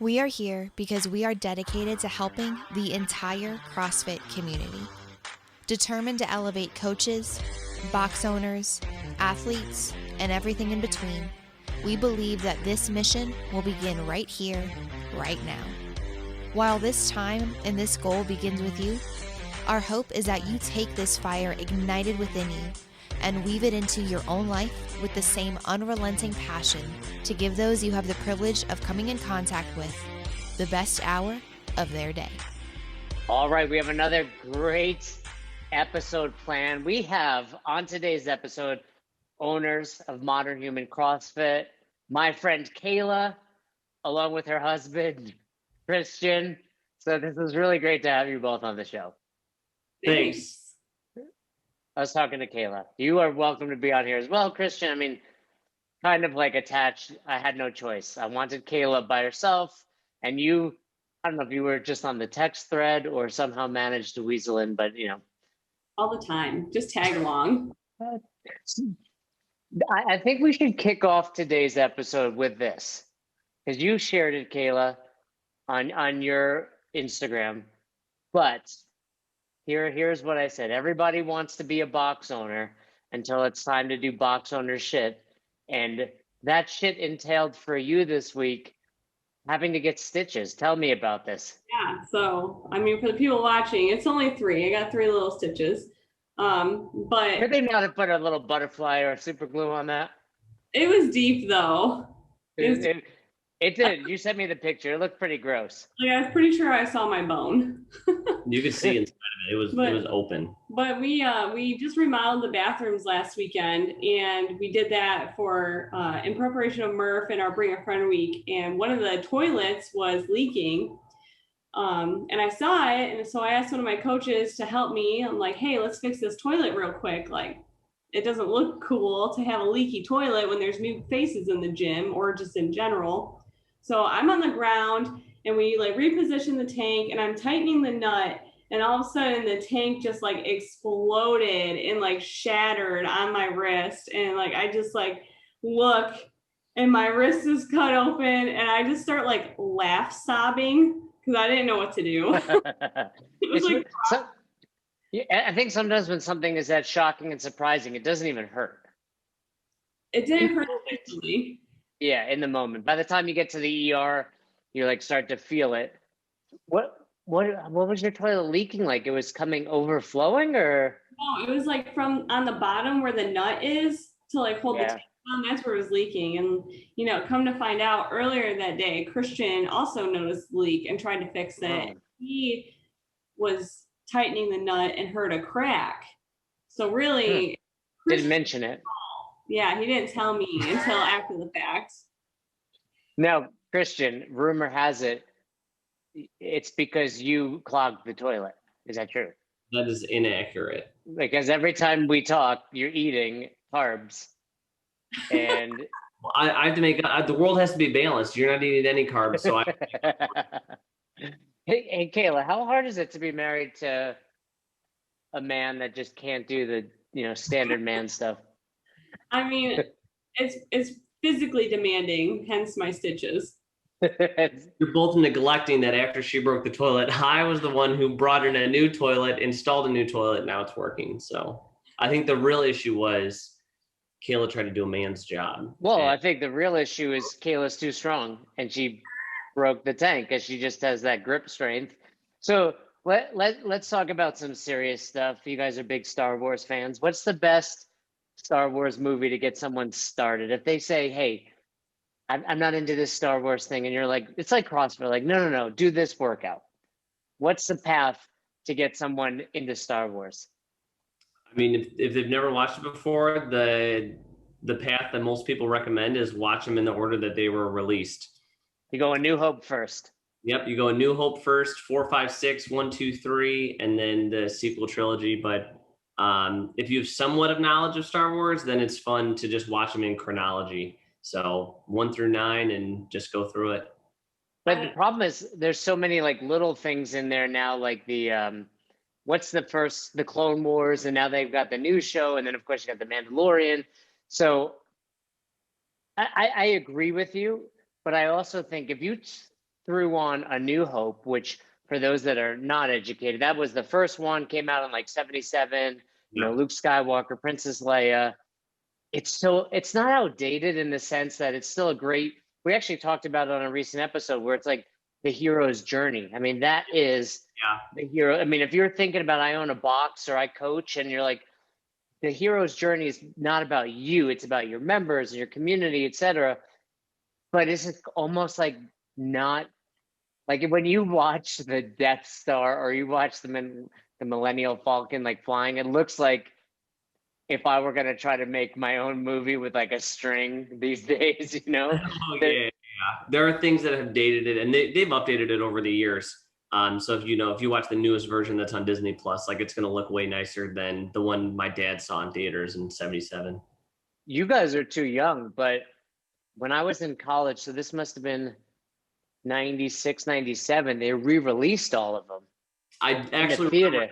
We are here because we are dedicated to helping the entire CrossFit community. Determined to elevate coaches, box owners, athletes, and everything in between, we believe that this mission will begin right here, right now. While this time and this goal begins with you, our hope is that you take this fire ignited within you and weave it into your own life with the same unrelenting passion to give those you have the privilege of coming in contact with the best hour of their day. All right, we have another great episode planned. We have on today's episode owners of Modern Human CrossFit, my friend Kayla, along with her husband, Christian. So this is really great to have you both on the show. Thanks. I was talking to Kayla. You are welcome to be on here as well, Christian. I mean, kind of like attached. I had no choice. I wanted Kayla by herself, and you, I don't know if you were just on the text thread or somehow managed to weasel in, but you know. All the time. Just tag along. I think we should kick off today's episode with this, because you shared it, Kayla, on your Instagram, but here's what I said. Everybody wants to be a box owner until it's time to do box owner shit. And that shit entailed for you this week having to get stitches. Tell me about this. Yeah, so I mean, for the people watching, it's only 3. I got 3 little stitches. But Could they not have put a little butterfly or super glue on that? it was deep though. It did. You sent me the picture. It looked pretty gross. Like, I was pretty sure I saw my bone. You could see inside of it. It was open. But we just remodeled the bathrooms last weekend, and we did that for in preparation of Murph and our Bring a Friend week. And one of the toilets was leaking, and I saw it, and so I asked one of my coaches to help me. I'm like, hey, let's fix this toilet real quick. Like, it doesn't look cool to have a leaky toilet when there's new faces in the gym or just in general. So I'm on the ground, and we like reposition the tank, and I'm tightening the nut, and all of a sudden the tank just like exploded and like shattered on my wrist. And like, I just like look, and my wrist is cut open, and I just start like laugh sobbing because I didn't know what to do. It was like, I think sometimes when something is that shocking and surprising, it doesn't even hurt. it didn't hurt actually. Yeah, in the moment. By the time you get to the ER, you like start to feel it. What was your toilet leaking like? It was coming overflowing, or? No, it was like from on the bottom where the nut is to like hold the tank on. That's where it was leaking. And you know, come to find out, earlier that day, Christian also noticed the leak and tried to fix it. Oh. He was tightening the nut and heard a crack. So really, Didn't mention it. yeah, he didn't tell me until after the fact. Now, Christian, rumor has it, it's because you clogged the toilet. Is that true? That is inaccurate. Because every time we talk, you're eating carbs. And Well, I have to make the world has to be balanced. You're not eating any carbs, so hey, Kayla, how hard is it to be married to a man that just can't do the standard man stuff? I mean, it's physically demanding, hence my stitches. you're both neglecting that after she broke the toilet, I was the one who brought in a new toilet, installed a new toilet, now it's working. So I think the real issue was Kayla tried to do a man's job. Well, I think the real issue is Kayla's too strong, and she broke the tank because she just has that grip strength. So let's talk about some serious stuff. You guys are big Star Wars fans. What's the best Star Wars movie to get someone started? If they say, hey, I'm not into this Star Wars thing, and you're like, it's like CrossFit, like, no, do this workout. What's the path to get someone into Star Wars? I mean, if they've never watched it before, the path that most people recommend is watch them in the order that they were released. You go A New Hope first. Yep, you go A New Hope first, 4, 5, 6, 1, 2, 3, and then the sequel trilogy. But if you have somewhat of knowledge of Star Wars, then it's fun to just watch them in chronology. So 1 through 9 and just go through it. But the problem is there's so many like little things in there now, like the what's the Clone Wars, and now they've got the new show, and then of course you got the Mandalorian. So I agree with you, but I also think if you threw on A New Hope, which for those that are not educated, that was the first one, came out in like 77, Yeah. Luke Skywalker, Princess Leia. It's not outdated in the sense that it's still a great, we actually talked about it on a recent episode where it's like the hero's journey. I mean, that is the hero. I mean, if you're thinking about, I own a box or I coach, and you're like, the hero's journey is not about you, it's about your members and your community, etc. But it's almost like not like when you watch the Death Star or you watch the Millennial Falcon like flying, it looks like if I were going to try to make my own movie with like a string these days, Oh, yeah. There are things that have dated it, and they've updated it over the years. So if you watch the newest version that's on Disney Plus, like it's going to look way nicer than the one my dad saw in theaters in 77. You guys are too young, but when I was in college, so this must have been 96, 97, they re-released all of them. I actually theater.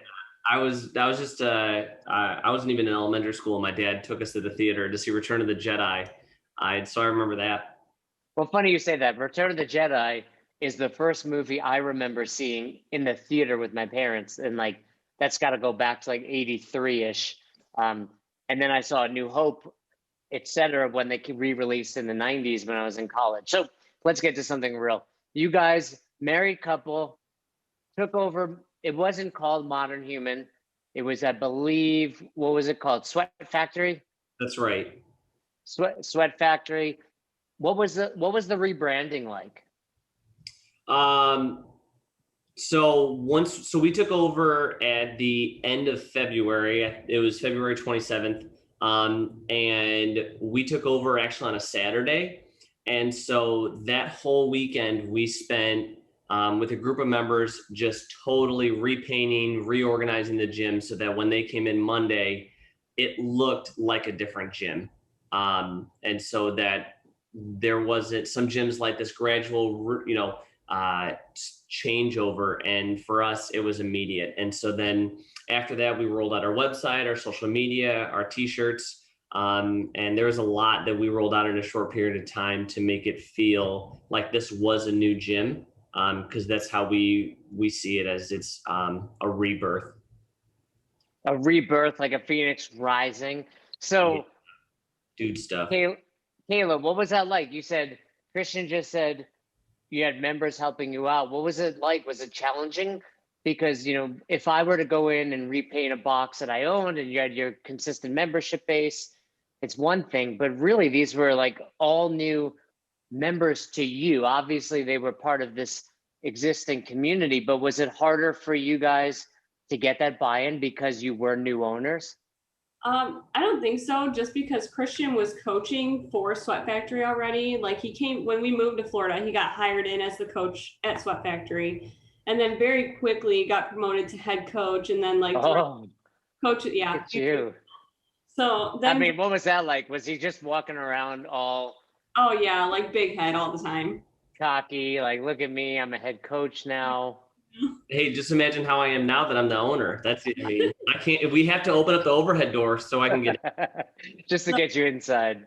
I wasn't even in elementary school. My dad took us to the theater to see Return of the Jedi. So I remember that. Well, funny you say that. Return of the Jedi is the first movie I remember seeing in the theater with my parents. And like, that's got to go back to like 83-ish. And then I saw A New Hope, etc., when they re-released in the 90s when I was in college. So let's get to something real. You guys, married couple, took over. It wasn't called Modern Human. It was, I believe, what was it called? Sweat Factory? That's right. Sweat Factory. What was the rebranding like? So we took over at the end of February. It was February 27th. And we took over actually on a Saturday. And so that whole weekend we spent with a group of members just totally repainting, reorganizing the gym so that when they came in Monday, it looked like a different gym. And so that there wasn't, some gyms like this gradual, changeover. And for us, it was immediate. And so then after that, we rolled out our website, our social media, our t-shirts. And there was a lot that we rolled out in a short period of time to make it feel like this was a new gym. Because that's how we see it, as it's a rebirth. A rebirth, like a phoenix rising. So, dude stuff. Kayla, what was that like? You said, Christian just said you had members helping you out. What was it like? Was it challenging? Because, if I were to go in and repaint a box that I owned and you had your consistent membership base, it's one thing, but really these were like all new members to you. Obviously they were part of this existing community, but was it harder for you guys to get that buy-in because you were new owners? I don't think so, just because Christian was coaching for Sweat Factory already. Like, he came, when we moved to Florida, he got hired in as the coach at Sweat Factory, and then very quickly got promoted to head coach, and then coach. Yeah. Look at you. So then, I mean, what was that like? Was he just walking around all? Oh yeah, like big head all the time. Cocky, like, look at me, I'm a head coach now. Hey, just imagine how I am now that I'm the owner. That's it. I mean, I can't, we have to open up the overhead door so I can get just to get you inside.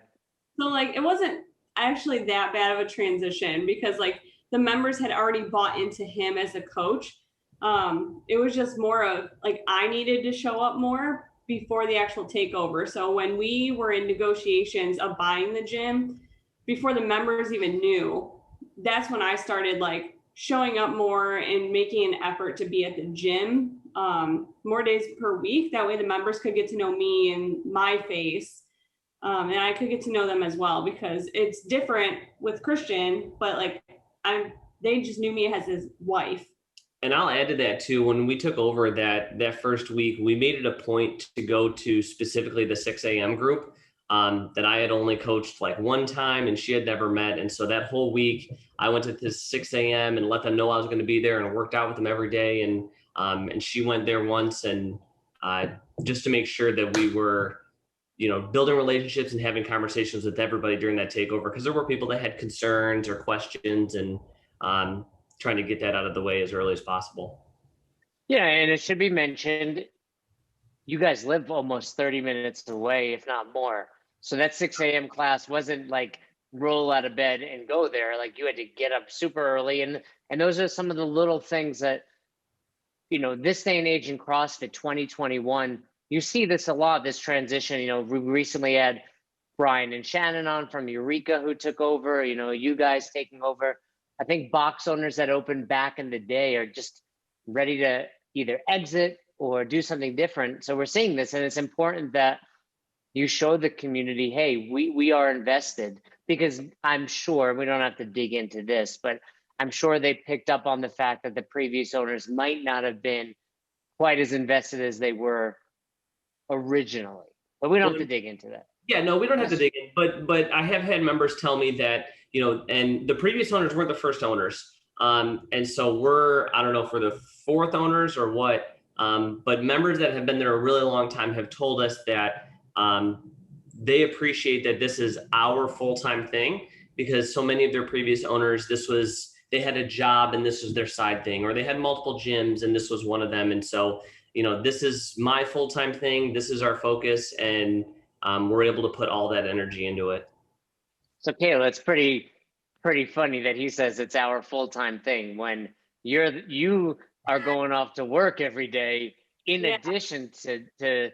So like, it wasn't actually that bad of a transition because like the members had already bought into him as a coach. It was just more of like, I needed to show up more before the actual takeover. So when we were in negotiations of buying the gym, before the members even knew, that's when I started like showing up more and making an effort to be at the gym more days per week. That way the members could get to know me and my face, and I could get to know them as well, because it's different with Christian, but like they just knew me as his wife. And I'll add to that too. When we took over that first week, we made it a point to go to specifically the 6 a.m. group that I had only coached like one time and she had never met. And so that whole week I went to this 6 a.m. and let them know I was going to be there, and worked out with them every day. And she went there once, and just to make sure that we were, building relationships and having conversations with everybody during that takeover, because there were people that had concerns or questions, and trying to get that out of the way as early as possible. Yeah, and it should be mentioned, you guys live almost 30 minutes away, if not more. So that 6 a.m. class wasn't like roll out of bed and go there. Like you had to get up super early, and those are some of the little things that, this day and age in CrossFit 2021, you see this a lot, this transition. We recently had Brian and Shannon on from Eureka who took over, you guys taking over. I think box owners that opened back in the day are just ready to either exit or do something different. So we're seeing this, and it's important that you show the community, hey, we are invested, because I'm sure we don't have to dig into this, but I'm sure they picked up on the fact that the previous owners might not have been quite as invested as they were originally. But we don't have to dig into that. Yeah, no, we don't have to dig in. But I have had members tell me that, and the previous owners weren't the first owners. And so we're, I don't know if we're the fourth owners or what, but members that have been there a really long time have told us that they appreciate that this is our full-time thing, because so many of their previous owners, they had a job and this was their side thing, or they had multiple gyms and this was one of them. And so, this is my full-time thing. This is our focus, and we're able to put all that energy into it. So Kayla, it's pretty funny that he says it's our full-time thing when you are going off to work every day in addition to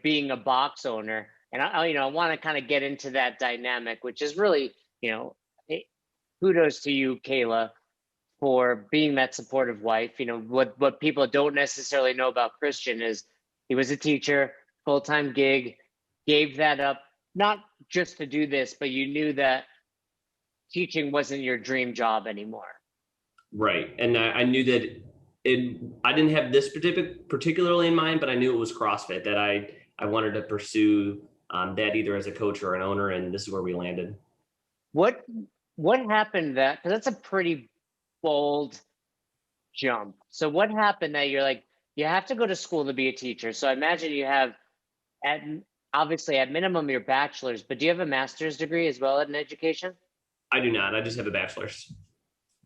being a box owner. And I want to kind of get into that dynamic, which is really, kudos to you, Kayla, for being that supportive wife. What people don't necessarily know about Christian is he was a teacher, full-time gig, gave that up, not just to do this, but you knew that teaching wasn't your dream job anymore. Right. And I knew that I didn't have this particularly in mind, but I knew it was CrossFit that I wanted to pursue that either as a coach or an owner, and this is where we landed. What happened because that's a pretty bold jump. So what happened that you're like, you have to go to school to be a teacher. So I imagine you have obviously at minimum your bachelor's, but do you have a master's degree as well in education? I do not. I just have a bachelor's.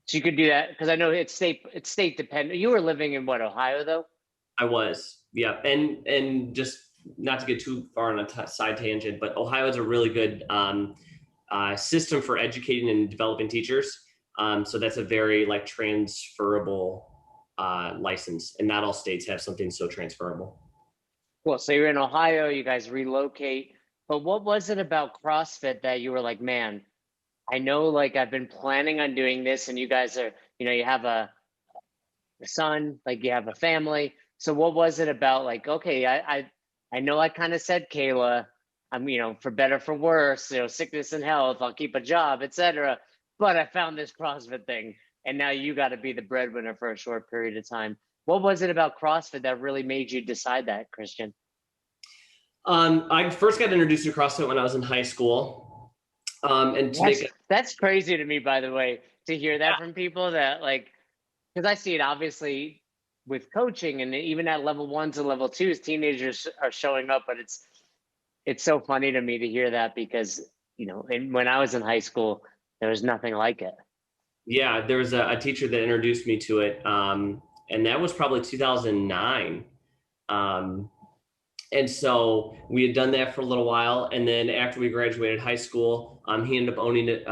So you could do that, because I know it's state dependent. You were living in Ohio though? I was, yeah. And just not to get too far on a side tangent, but Ohio is a really good system for educating and developing teachers. So that's a very transferable license, and not all states have something so transferable. Cool. So you're in Ohio, you guys relocate, but what was it about CrossFit that you were like, man, I know I've been planning on doing this, and you guys are, you have a son, you have a family. So what was it about okay, I know I kind of said, Kayla, I'm, for better, for worse, sickness and health, I'll keep a job, etc. But I found this CrossFit thing, and now you got to be the breadwinner for a short period of time. What was it about CrossFit that really made you decide that, Christian? I first got introduced to CrossFit when I was in high school. And that's crazy to me, by the way, to hear that from people that because I see it obviously with coaching, and even at level 1s and level 2s, teenagers are showing up, but it's so funny to me to hear that, because when I was in high school, there was nothing like it. Yeah, there was a teacher that introduced me to it, and that was probably 2009. And so we had done that for a little while, and then after we graduated high school, he ended up owning it,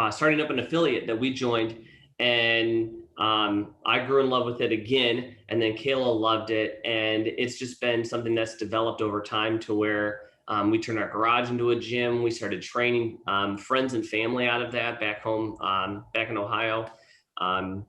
starting up an affiliate that we joined, and I grew in love with it again, and then Kayla loved it, and it's just been something that's developed over time to where we turned our garage into a gym. We started training friends and family out of that back home, back in Ohio. And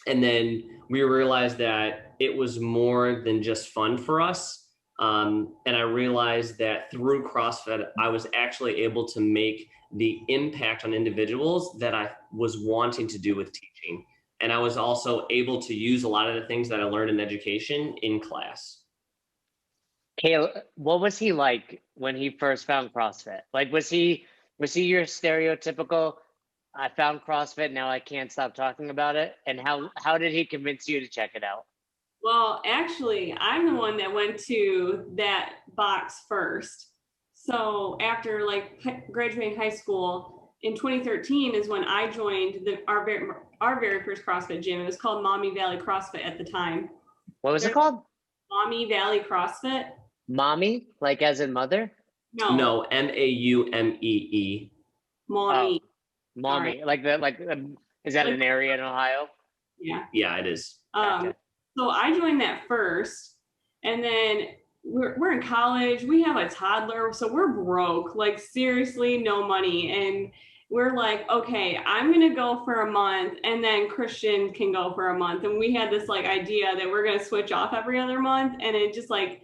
then we realized that it was more than just fun for us. And I realized that through CrossFit, I was actually able to make the impact on individuals that I was wanting to do with teaching. And I was also able to use a lot of the things that I learned in education in class. Kayla, what was he like when he first found CrossFit? Was he your stereotypical, I found CrossFit, now I can't stop talking about it? And how did he convince you to check it out? Well, actually, I'm the one that went to that box first. So after graduating high school in 2013 is when I joined our very first CrossFit gym. It was called Maumee Valley CrossFit at the time. What was it called? Maumee Valley CrossFit. Mommy, as in mother? No, Maumee. Maumee. Maumee, like is that an area in Ohio? Yeah. Yeah, it is. Gotcha. So I joined that first, and then we're in college. We have a toddler, so we're broke, like seriously, no money. And we're like, okay, I'm gonna go for a month, and then Christian can go for a month. And we had this like idea that we're gonna switch off every other month, and it just like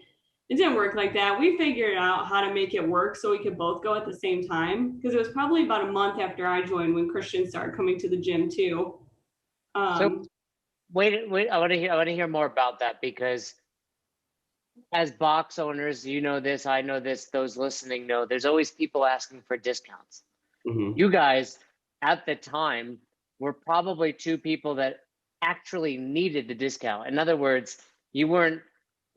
it didn't work like that. We figured out how to make it work so we could both go at the same time, because it was probably about a month after I joined when Christian started coming to the gym too. So wait, I want to hear more about that, because as box owners, you know this, I know this, those listening know, there's always people asking for discounts. Mm-hmm. You guys at the time were probably two people that actually needed the discount. In other words, you weren't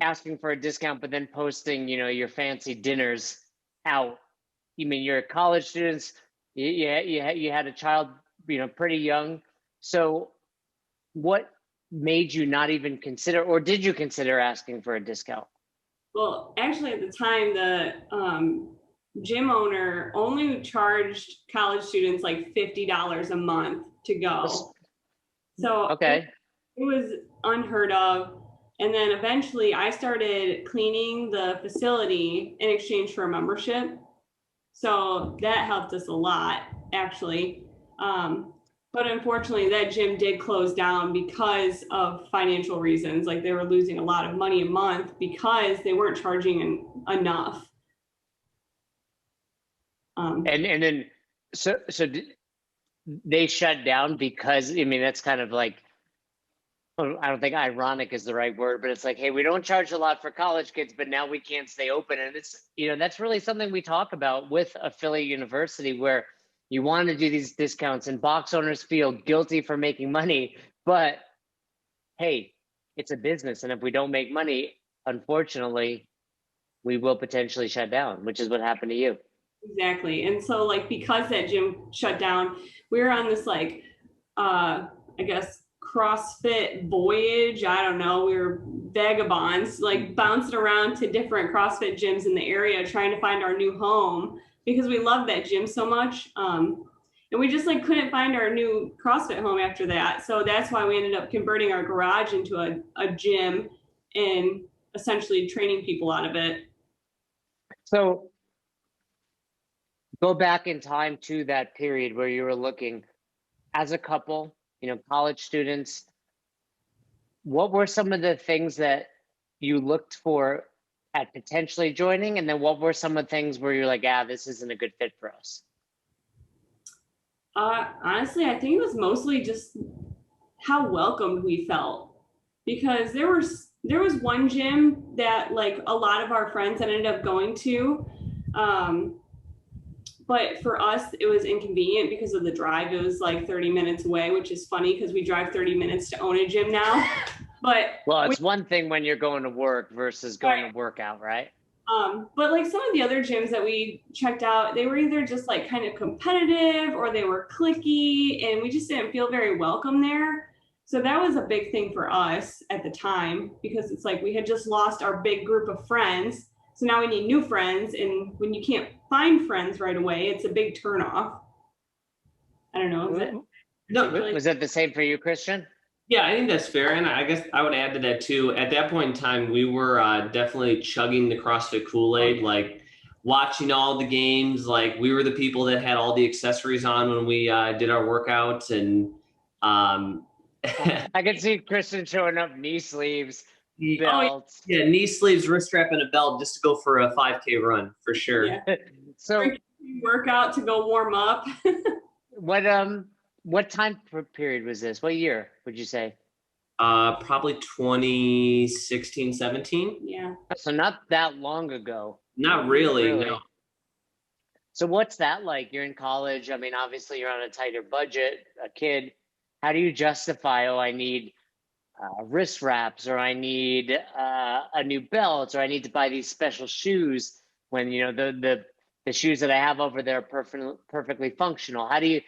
asking for a discount but then posting, you know, your fancy dinners out. You mean you're college students, you had a child, you know, pretty young. So what made you not even consider, or did you consider asking for a discount? Well, actually, at the time, the gym owner only charged college students like $50 a month to go. So okay, it was unheard of. And then eventually I started cleaning the facility in exchange for a membership. So that helped us a lot, actually. But unfortunately, that gym did close down because of financial reasons. Like they were losing a lot of money a month because they weren't charging enough. and then so they shut down because, I mean, that's kind of like, I don't think ironic is the right word, but it's like, hey, we don't charge a lot for college kids, but now we can't stay open. And it's, you know, that's really something we talk about with Affiliate University, where you want to do these discounts and box owners feel guilty for making money, but hey, it's a business. And if we don't make money, unfortunately, we will potentially shut down, which is what happened to you. Exactly. And so like, because that gym shut down, we were on this like, I guess, CrossFit voyage. I don't know. We were vagabonds, like bouncing around to different CrossFit gyms in the area, trying to find our new home because we loved that gym so much. And we just like couldn't find our new CrossFit home after that. So that's why we ended up converting our garage into a gym and essentially training people out of it. So go back in time to that period where you were looking as a couple, you know, college students. What were some of the things that you looked for at potentially joining? And then what were some of the things where you're like, this isn't a good fit for us? Honestly, I think it was mostly just how welcomed we felt, because there was one gym that like a lot of our friends ended up going to. But for us, it was inconvenient because of the drive. It was like 30 minutes away, which is funny because we drive 30 minutes to own a gym now. But it's one thing when you're going to work versus going to work out, right? But like some of the other gyms that we checked out, they were either just like kind of competitive or they were cliquey, and we just didn't feel very welcome there. So that was a big thing for us at the time, because it's like we had just lost our big group of friends. So now we need new friends. And when you can't find friends right away, it's a big turnoff. I don't know. Was that the same for you, Christian? Yeah, I think that's fair. And I guess I would add to that too. At that point in time, we were definitely chugging the CrossFit Kool-Aid, like watching all the games. Like we were the people that had all the accessories on when we did our workouts. And I can see Christian showing up knee sleeves, belts. Yeah, knee sleeves, wrist strap, and a belt just to go for a 5K run for sure. Yeah. So workout to go warm up. What time period was this? What year would you say? Probably 2016, 17. Yeah. So not that long ago. Not really. No. So what's that like? You're in college. I mean, obviously you're on a tighter budget, a kid. How do you justify, I need wrist wraps, or I need a new belt, or I need to buy these special shoes when, you know, the shoes that I have over there are perfectly functional? How do you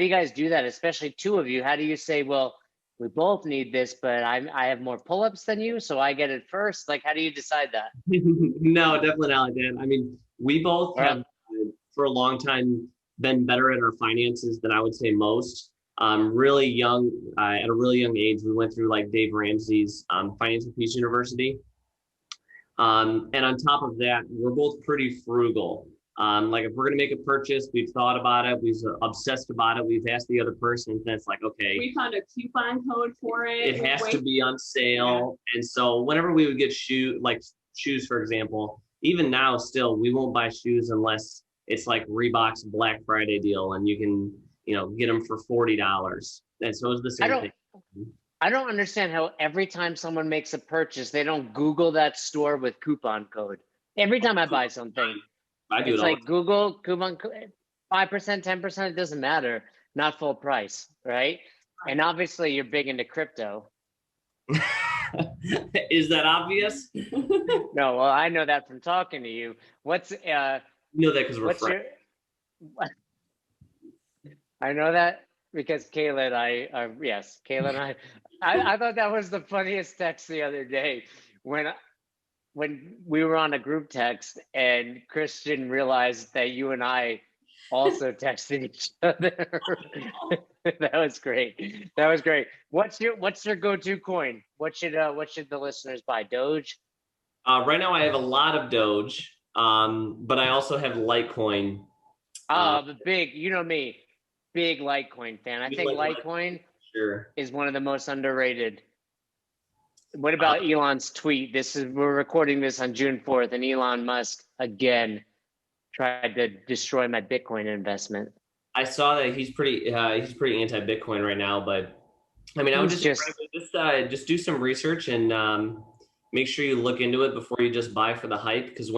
guys do that, especially two of you? How do you say, well, we both need this, but I have more pull-ups than you, so I get it first? Like, how do you decide that? No, definitely not like that. I mean, we both have for a long time been better at our finances than I would say most. Really young, at a really young age, we went through like Dave Ramsey's Financial Peace University. And on top of that, we're both pretty frugal. Like if we're going to make a purchase, we've thought about it. We've obsessed about it. We've asked the other person, and it's like, okay, we found a coupon code for it. It has to be on sale. Yeah. And so whenever we would get shoes, for example, even now still, we won't buy shoes unless it's like Reebok's Black Friday deal and you can, get them for $40. And so it's the same thing. I don't understand how every time someone makes a purchase, they don't Google that store with coupon code. Every time I buy something, I do it's like Google coupon code, 5%, 10%, it doesn't matter. Not full price, right? And obviously you're big into crypto. Is that obvious? No, well, I know that from talking to you. What's you know that because we're friends. I know that because Kayla and I, I thought that was the funniest text the other day when we were on a group text and Christian realized that you and I also texted each other. That was great. That was great. What's your go-to coin? What should the listeners buy? Doge? Right now I have a lot of Doge, but I also have Litecoin. You know me, big Litecoin fan. I think Litecoin is one of the most underrated. What about Elon's tweet? We're recording this on June 4th, and Elon Musk again tried to destroy my Bitcoin investment. I saw that he's pretty anti-Bitcoin right now, but I mean, I would just do some research and make sure you look into it before you just buy for the hype. Because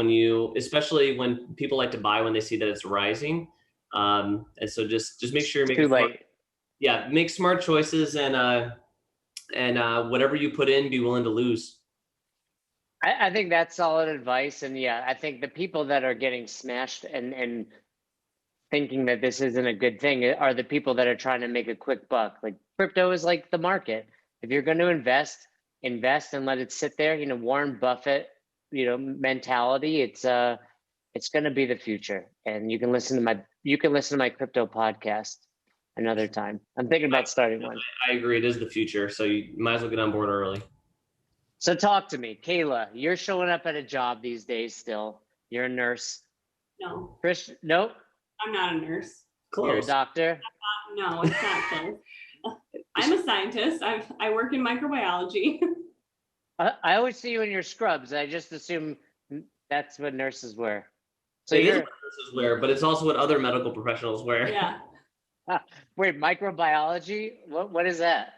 especially when people like to buy when they see that it's rising, and so just make sure you're making make smart choices and whatever you put in, be willing to lose. I think that's solid advice. And yeah, I think the people that are getting smashed and thinking that this isn't a good thing are the people that are trying to make a quick buck. Like crypto is like the market. If you're going to invest and let it sit there, Warren Buffett, mentality, it's going to be the future. And you can listen to my crypto podcast another time. I'm thinking about starting one. I agree. It is the future. So you might as well get on board early. So talk to me, Kayla, you're showing up at a job these days still. You're a nurse. No. Christian, nope. I'm not a nurse. Close. You're a doctor. No, it's not close. I'm a scientist. I work in microbiology. I always see you in your scrubs. I just assume that's what nurses wear. So it is what nurses wear, but it's also what other medical professionals wear. Yeah. Wait, microbiology? What is that?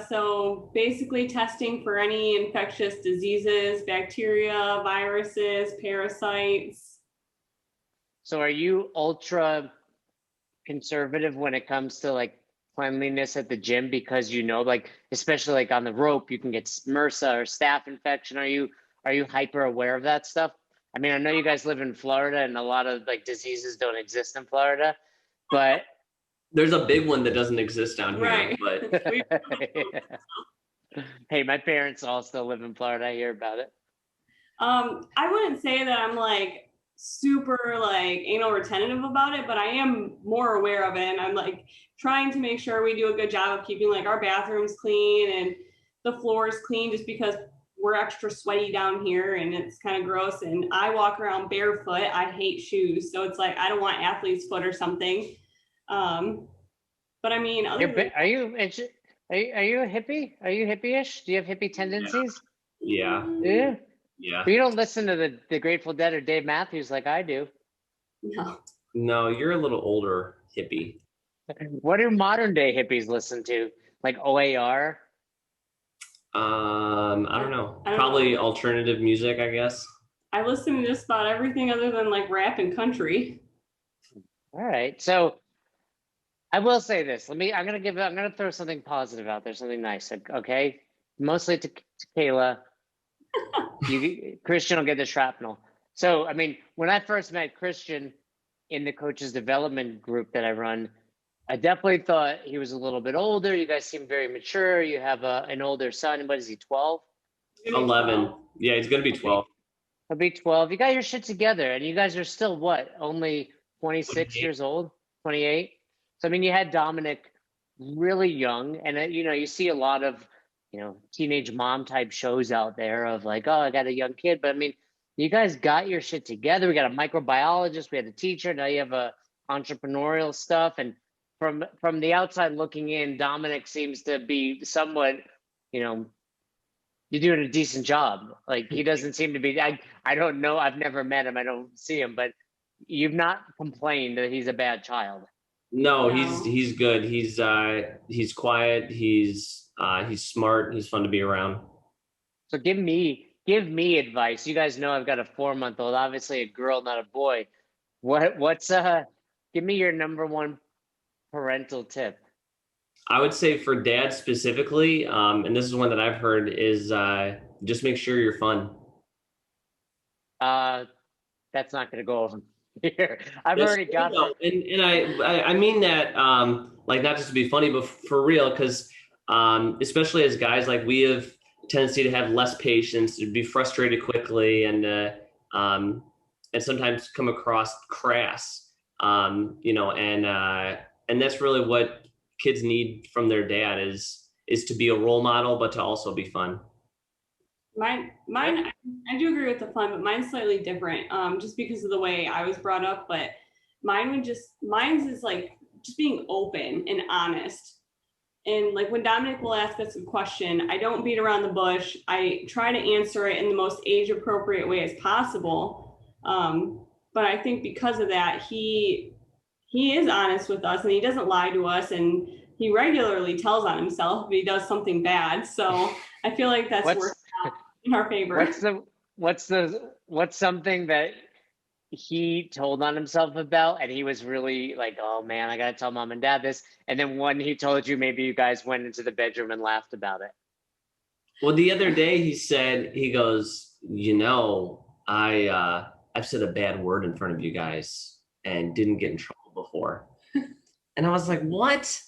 So basically testing for any infectious diseases, bacteria, viruses, parasites. So are you ultra conservative when it comes to like cleanliness at the gym? Because especially like on the rope, you can get MRSA or staph infection. Are you hyper aware of that stuff? I mean, I know you guys live in Florida and a lot of like diseases don't exist in Florida, but there's a big one that doesn't exist down here. Right. But hey, my parents all still live in Florida. I hear about it. I wouldn't say that I'm like super like anal retentive about it, but I am more aware of it. And I'm like trying to make sure we do a good job of keeping like our bathrooms clean and the floors clean, just because we're extra sweaty down here and it's kind of gross. And I walk around barefoot. I hate shoes. So it's like, I don't want athlete's foot or something. But I mean, are you a hippie? Are you hippie-ish? Do you have hippie tendencies? Yeah. Yeah. Yeah. But you don't listen to the Grateful Dead or Dave Matthews like I do. No, you're a little older hippie. What do modern day hippies listen to? Like OAR? I don't know. Probably alternative music, I guess. I listen to just about everything other than like rap and country. All right. So I will say this. I'm gonna throw something positive out there, something nice. Okay. Mostly to Kayla. Christian will get the shrapnel. So, I mean, when I first met Christian in the coaches development group that I run, I definitely thought he was a little bit older. You guys seem very mature. You have an older son. What is he, 12? 11. Yeah, he's going to be 12. He'll be 12. You got your shit together, and you guys are still what? Only 26 years old, 28. So, I mean, you had Dominic really young, and you see a lot of, teenage mom type shows out there of like, oh, I got a young kid. But I mean, you guys got your shit together. We got a microbiologist, we had a teacher, now you have a entrepreneurial stuff. And from the outside looking in, Dominic seems to be somewhat, you're doing a decent job. Like, he doesn't seem to be, I don't know, I've never met him, I don't see him, but you've not complained that he's a bad child. No, he's good. He's quiet. He's smart. He's fun to be around. So give me advice. You guys know I've got a 4-month-old, obviously a girl, not a boy. What's give me your number one parental tip. I would say for dad specifically, and this is one that I've heard, is just make sure you're fun. That's not going to go over here. I've already got that. And I mean that, like, not just to be funny, but for real, because especially as guys, like, we have tendency to have less patience, to be frustrated quickly, and sometimes come across crass, and that's really what kids need from their dad is to be a role model, but to also be fun. Mine, I do agree with the fun, but mine's slightly different, just because of the way I was brought up. But mine's is like just being open and honest. And like when Dominic will ask us a question, I don't beat around the bush. I try to answer it in the most age appropriate way as possible. But I think because of that, he is honest with us and he doesn't lie to us, and he regularly tells on himself if he does something bad. So I feel like that's worked out in our favor. What's something that he told on himself about and he was really like, oh man, I gotta tell mom and dad this, and then when he told you, maybe you guys went into the bedroom and laughed about it? Well, the other day he goes, I've said a bad word in front of you guys and didn't get in trouble before. And I was like, what?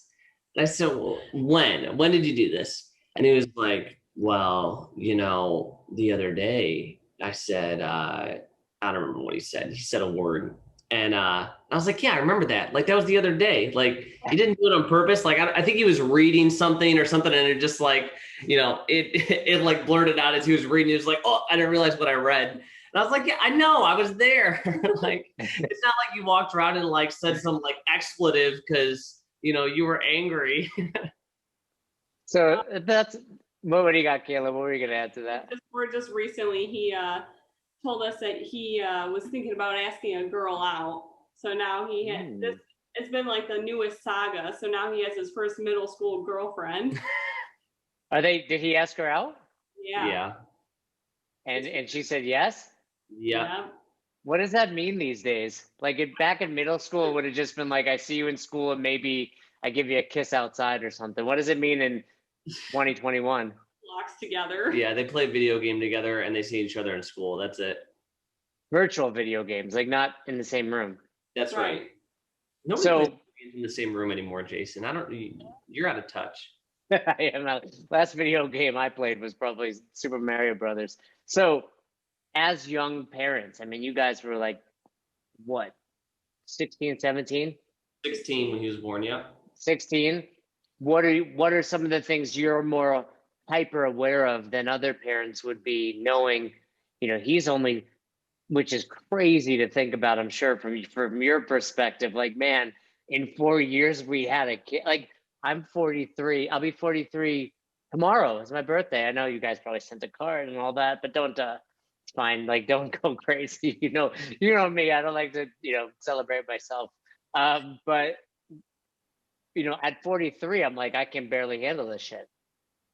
And I said, well, when did you do this? And he was like, well, the other day I said, I don't remember what he said. He said a word. And I was like, yeah, I remember that. Like, that was the other day. Like, he didn't do it on purpose. Like, I think he was reading something or something. And it just like, it like blurted out as he was reading. He was like, oh, I didn't realize what I read. And I was like, yeah, I know, I was there. Like, it's not like you walked around and like said some like expletive because, you were angry. So what do you got, Kayla? What were you going to add to that? Just recently, he told us that he was thinking about asking a girl out. So now it's been like the newest saga. So now he has his first middle school girlfriend. Did he ask her out? Yeah. Yeah. And she said yes? Yeah. What does that mean these days? Like, back in middle school, it would have just been like, I see you in school and maybe I give you a kiss outside or something. What does it mean in 2021? Locks together. Yeah, they play video game together and they see each other in school. That's it. Virtual video games, like not in the same room. That's right. Nobody plays in the same room anymore, Jason. You're out of touch. I am not. Last video game I played was probably Super Mario Brothers. So, as young parents, I mean, you guys were like, what, 16, 17? 16 when he was born, yeah. 16. What are some of the things you're more hyper aware of than other parents would be, knowing, he's only, which is crazy to think about, I'm sure, from your perspective, like, man, in 4 years we had a kid. Like, I'm 43. I'll be 43 tomorrow. It's my birthday. I know you guys probably sent a card and all that, but don't, it's fine. Like, don't go crazy. You know me. I don't like to, celebrate myself. But, at 43, I'm like, I can barely handle this shit.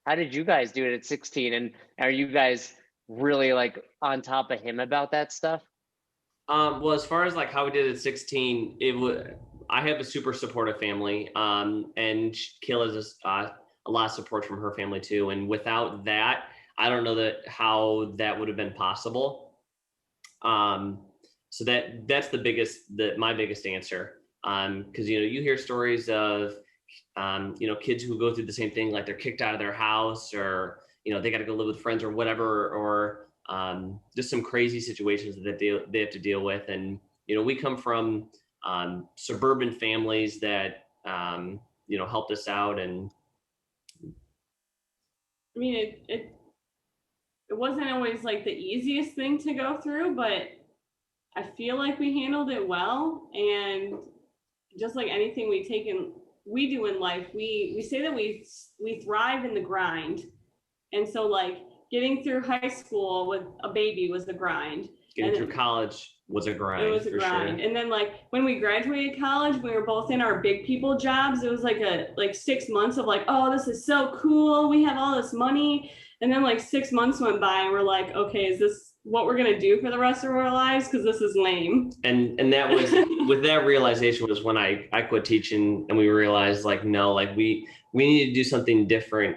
How did you guys do it at 16? And are you guys really like on top of him about that stuff? Well, as far as like how we did at 16, I have a super supportive family. And Kayla has a lot of support from her family too. And without that, I don't know how that would have been possible. So that's my biggest answer. Because you hear stories of kids who go through the same thing, like they're kicked out of their house, or they got to go live with friends or whatever, or just some crazy situations that they have to deal with. And we come from suburban families that, helped us out. And I mean, it wasn't always like the easiest thing to go through, but I feel like we handled it well. And just like anything we do in life, we say that we thrive in the grind. And so like getting through high school with a baby was a grind. Getting through college was a grind. It was a grind. Sure. And then like when we graduated college, we were both in our big people jobs. It was like 6 months of like, oh, this is so cool. We have all this money. And then like 6 months went by and we're like, okay, is this what we're going to do for the rest of our lives? Because this is lame. And that was, with that realization was when I quit teaching, and we realized like, no, like we need to do something different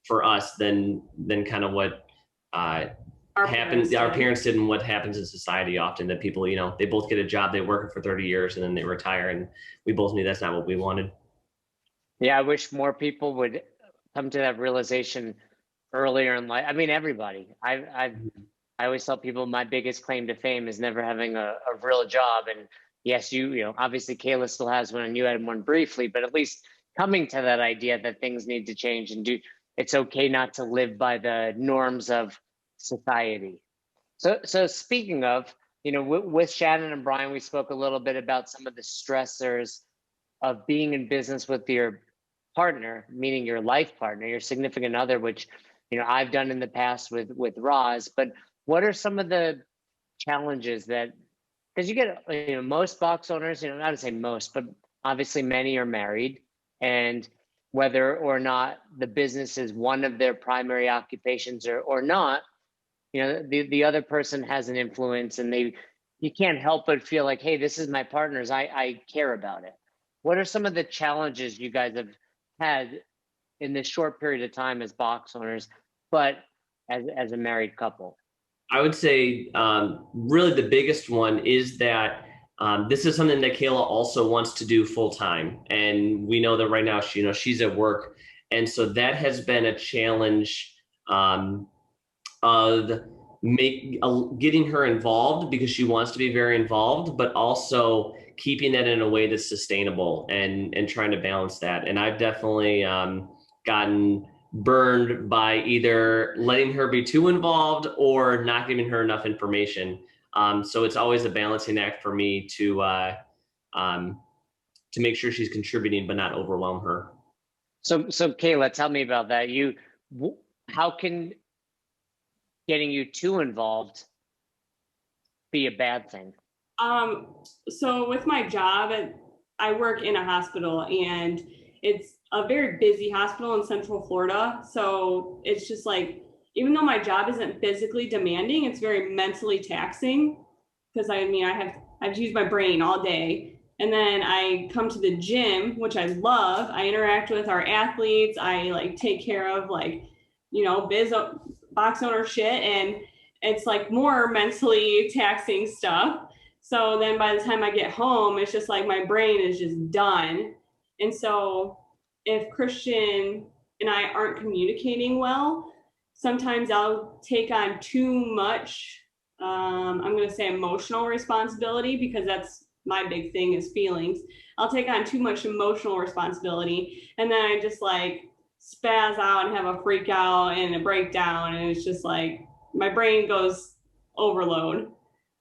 for us than kind of what happens. Our parents did, and what happens in society often, that people, they both get a job, they work for 30 years and then they retire. And we both knew that's not what we wanted. Yeah. I wish more people would come to that realization earlier in life. I mean, everybody. I always tell people my biggest claim to fame is never having a real job. And yes, obviously Kayla still has one and you had one briefly, but at least coming to that idea that things need to change and it's okay not to live by the norms of society. So speaking of, with Shannon and Brian, we spoke a little bit about some of the stressors of being in business with your partner, meaning your life partner, your significant other, which, I've done in the past with Roz. But what are some of the challenges that, because you get, most box owners, not to say most, but obviously many are married, and whether or not the business is one of their primary occupations or not, the other person has an influence, and you can't help but feel like, hey, this is my partner's, I care about it. What are some of the challenges you guys have had in this short period of time as box owners, but as a married couple? I would say really the biggest one is that this is something that Kayla also wants to do full time. And we know that right now she's at work. And so that has been a challenge of getting her involved, because she wants to be very involved, but also keeping that in a way that's sustainable and trying to balance that. And I've definitely gotten burned by either letting her be too involved or not giving her enough information. So it's always a balancing act for me to make sure she's contributing, but not overwhelm her. So Kayla, tell me about that. How can getting you too involved be a bad thing? So with my job, I work in a hospital, and it's a very busy hospital in Central Florida. So it's just like, even though my job isn't physically demanding, it's very mentally taxing, because I have to use my brain all day. And then I come to the gym, which I love. I interact with our athletes. I take care of box owner shit, and it's like more mentally taxing stuff. So then by the time I get home, it's just like my brain is just done. And so if Christian and I aren't communicating well, sometimes I'll take on too much, I'm going to say emotional responsibility, because that's my big thing is feelings. I'll take on too much emotional responsibility, and then I just like spaz out and have a freak out and a breakdown. And it's just like my brain goes overload.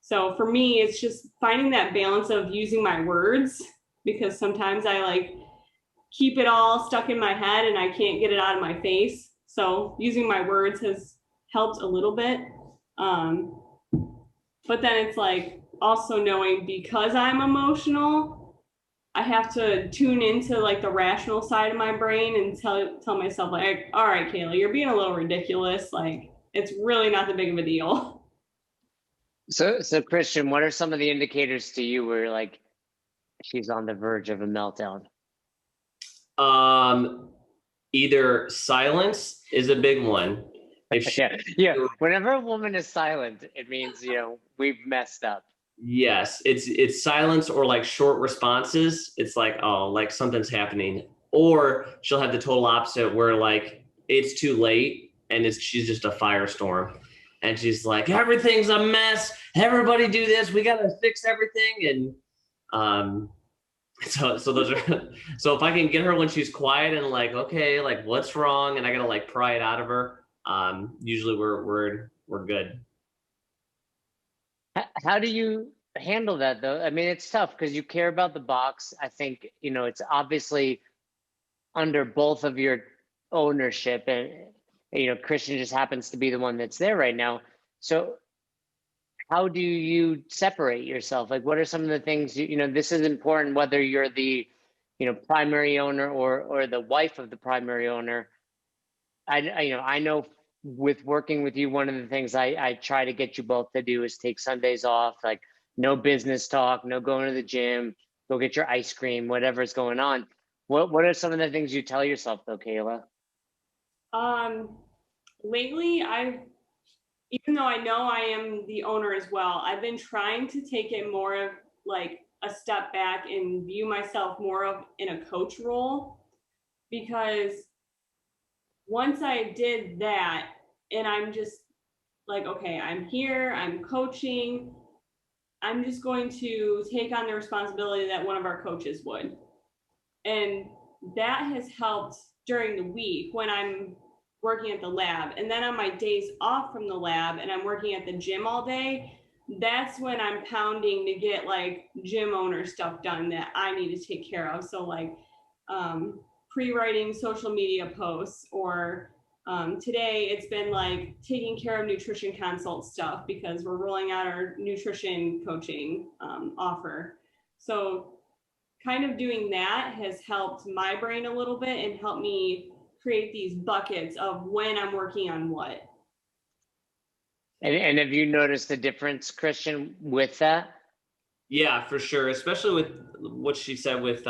So for me, it's just finding that balance of using my words, because sometimes I keep it all stuck in my head and I can't get it out of my face. So using my words has helped a little bit. But then it's also knowing, because I'm emotional, I have to tune into the rational side of my brain and tell myself all right, Kayla, you're being a little ridiculous. It's really not that big of a deal. So Christian, what are some of the indicators to you where she's on the verge of a meltdown? Either silence is a big one. Yeah. Whenever a woman is silent, it means we've messed up. Yes, it's silence or short responses. It's something's happening. Or she'll have the total opposite, where it's too late and she's just a firestorm. and she's like, everything's a mess. Everybody do this. We got to fix everything. And so those are, so if I can get her when she's quiet and like, okay, like what's wrong? And I got to like pry it out of her. Usually we're good. How do you handle that though? I mean, it's tough because you care about the box. I think, it's obviously under both of your ownership, and Christian just happens to be the one that's there right now. So how do you separate yourself? Like, what are some of the things, this is important whether you're the primary owner or the wife of the primary owner. I know with working with you, one of the things I try to get you both to do is take Sundays off, like no business talk, no going to the gym, go get your ice cream, whatever's going on. What are some of the things you tell yourself though, Kayla? Lately, even though I know I am the owner as well, I've been trying to take it more of like a step back and view myself more of in a coach role, because once I did that and I'm just like, okay, I'm here, I'm coaching, I'm just going to take on the responsibility that one of our coaches would. And that has helped during the week when I'm working at the lab. And then on my days off from the lab and I'm working at the gym all day, that's when I'm pounding to get like gym owner stuff done that I need to take care of. So like pre-writing social media posts, or today it's been like taking care of nutrition consult stuff because we're rolling out our nutrition coaching offer. So kind of doing that has helped my brain a little bit and helped me create these buckets of when I'm working on what. And have you noticed a difference, Christian, with that? Yeah, for sure. Especially with what she said with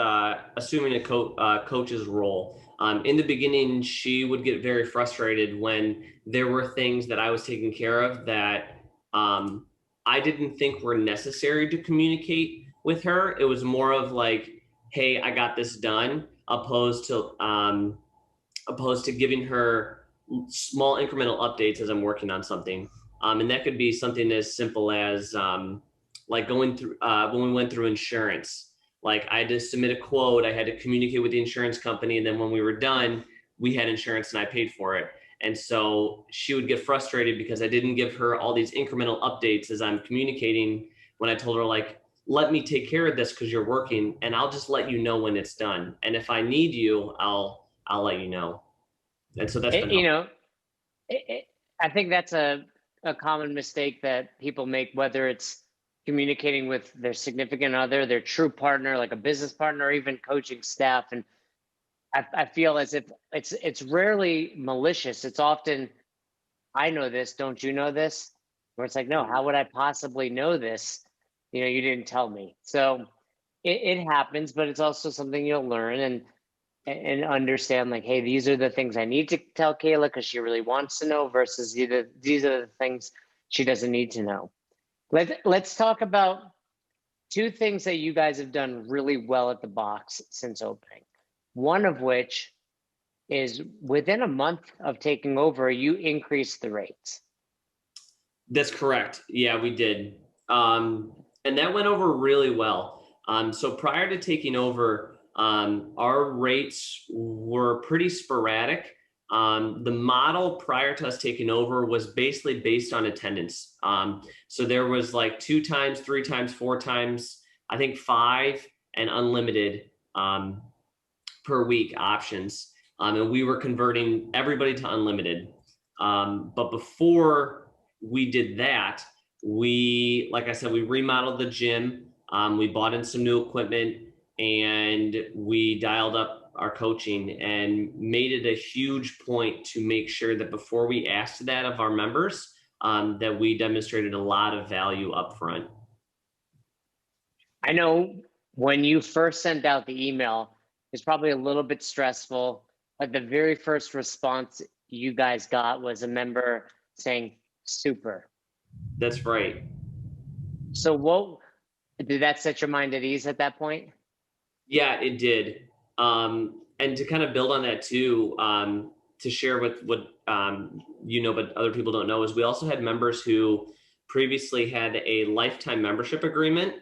assuming a coach's role. In the beginning, she would get very frustrated when there were things that I was taking care of that I didn't think were necessary to communicate with her. It was more of like, hey, I got this done, opposed to giving her small incremental updates as I'm working on something. And that could be something as simple as like going through when we went through insurance. Like I had to submit a quote, I had to communicate with the insurance company, and then when we were done, we had insurance and I paid for it. And so she would get frustrated because I didn't give her all these incremental updates as I'm communicating, when I told her like, let me take care of this because you're working, and I'll just let you know when it's done. And if I need you, I'll let you know. And so that's been I think that's a common mistake that people make, whether it's communicating with their significant other, their true partner, like a business partner, or even coaching staff. And I feel as if it's rarely malicious. It's often, I know this, don't you know this? Where it's like, no, how would I possibly know this? You didn't tell me. So it happens, but it's also something you'll learn and understand, like, hey, these are the things I need to tell Kayla because she really wants to know, versus these are the things she doesn't need to know. Let's talk about two things that you guys have done really well at the box since opening. One of which is within a month of taking over, you increased the rates. That's correct. Yeah, we did. And that went over really well. So prior to taking over, our rates were pretty sporadic. The model prior to us taking over was basically based on attendance. So there was like 2 times, 3 times, 4 times, I think 5 and unlimited per week options. And we were converting everybody to unlimited. But before we did that, like I said, we remodeled the gym. We bought in some new equipment, and we dialed up our coaching and made it a huge point to make sure that before we asked that of our members, that we demonstrated a lot of value up front. I know when you first sent out the email, it's probably a little bit stressful, but the very first response you guys got was a member saying, super. That's right. So what, did that set your mind at ease at that point? Yeah, it did. And to kind of build on that too, to share with what but other people don't know, is we also had members who previously had a lifetime membership agreement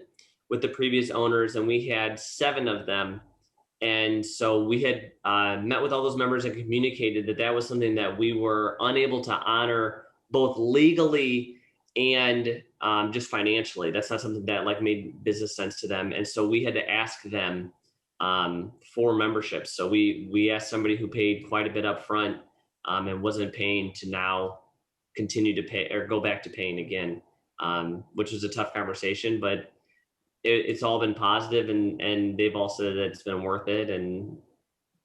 with the previous owners, and we had 7 of them. And so we had met with all those members and communicated that that was something that we were unable to honor both legally and just financially. That's not something that like made business sense to them. And so we had to ask them for memberships. So we asked somebody who paid quite a bit up front and wasn't paying to now continue to pay or go back to paying again, which was a tough conversation, but it's all been positive, and they've all said that it's been worth it, and